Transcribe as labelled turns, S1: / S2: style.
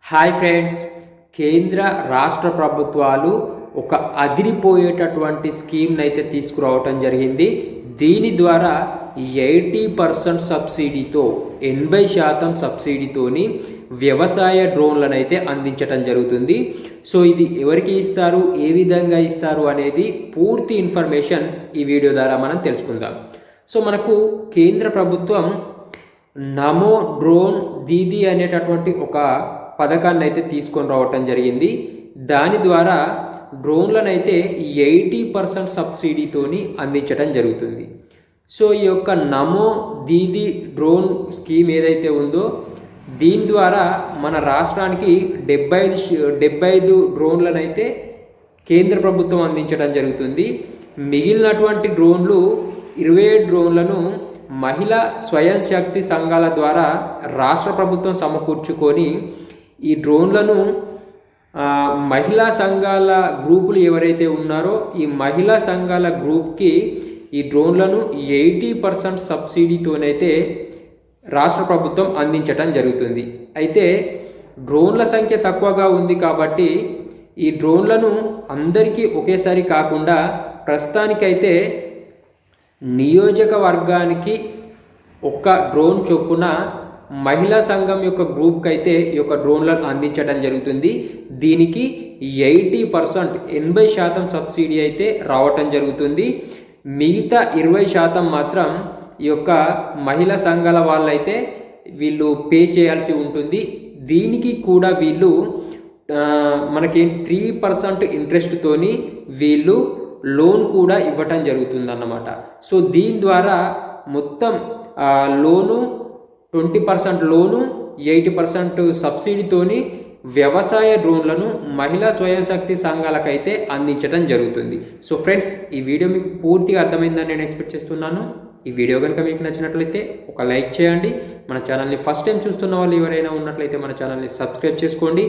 S1: Hi friends, కేంద్ర రాష్ట్ర ప్రభుత్వాలు ఒక అదిరిపోయేటటువంటి స్కీమ్ని అయితే తీసుకురావటం జరిగింది. దీని ద్వారా 80% సబ్సిడీతో 80% సబ్సిడీతోని వ్యవసాయ డ్రోన్లను అయితే అందించటం జరుగుతుంది. సో ఇది ఎవరికి ఇస్తారు, ఏ విధంగా ఇస్తారు అనేది పూర్తి ఇన్ఫర్మేషన్ ఈ వీడియో ద్వారా మనం తెలుసుకుందాం. సో మనకు కేంద్ర ప్రభుత్వం నమో డ్రోన్ దీదీ అనేటటువంటి ఒక పథకాన్ని అయితే తీసుకొని రావటం జరిగింది. దాని ద్వారా డ్రోన్లను అయితే 80% సబ్సిడీతోని అందించడం జరుగుతుంది. సో ఈ యొక్క నమో దీదీ డ్రోన్ స్కీమ్ ఏదైతే ఉందో దీని ద్వారా మన రాష్ట్రానికి 75 డ్రోన్లను అయితే కేంద్ర ప్రభుత్వం అందించడం జరుగుతుంది. మిగిలినటువంటి డ్రోన్లు 27 డ్రోన్లను మహిళా స్వయం శక్తి సంఘాల ద్వారా రాష్ట్ర ప్రభుత్వం సమకూర్చుకొని ఈ డ్రోన్లను మహిళా సంఘాల గ్రూపులు ఎవరైతే ఉన్నారో ఈ మహిళా సంఘాల గ్రూప్కి ఈ డ్రోన్లను 80% సబ్సిడీతోనైతే రాష్ట్ర ప్రభుత్వం అందించటం జరుగుతుంది. అయితే డ్రోన్ల సంఖ్య తక్కువగా ఉంది కాబట్టి ఈ డ్రోన్లను అందరికీ ఒకేసారి కాకుండా ప్రస్తుతానికైతే నియోజకవర్గానికి ఒక్క డ్రోన్ చొప్పున మహిళా సంఘం యొక్క గ్రూప్కి అయితే ఈ యొక్క డ్రోన్లను అందించడం జరుగుతుంది. దీనికి 80% సబ్సిడీ అయితే రావటం జరుగుతుంది. మిగతా 20% మాత్రం ఈ యొక్క మహిళా సంఘాల వాళ్ళైతే వీళ్ళు పే చేయాల్సి ఉంటుంది. దీనికి కూడా వీళ్ళు మనకి 3% ఇంట్రెస్ట్తోని వీళ్ళు లోన్ కూడా ఇవ్వటం జరుగుతుంది అన్నమాట. సో దీని ద్వారా మొత్తం లోను 20% లోను 80% సబ్సిడీతోని వ్యవసాయ డ్రోన్లను మహిళా స్వయం శక్తి సంఘాలకైతే అందించడం జరుగుతుంది. సో ఫ్రెండ్స్, ఈ వీడియో మీకు పూర్తిగా అర్థమైందని నేను ఎక్స్పెక్ట్ చేస్తున్నాను. ఈ వీడియో కనుక మీకు నచ్చినట్లయితే ఒక లైక్ చేయండి. మన ఛానల్ని ఫస్ట్ టైం చూస్తున్న వాళ్ళు ఎవరైనా ఉన్నట్లయితే మన ఛానల్ని సబ్స్క్రైబ్ చేసుకోండి.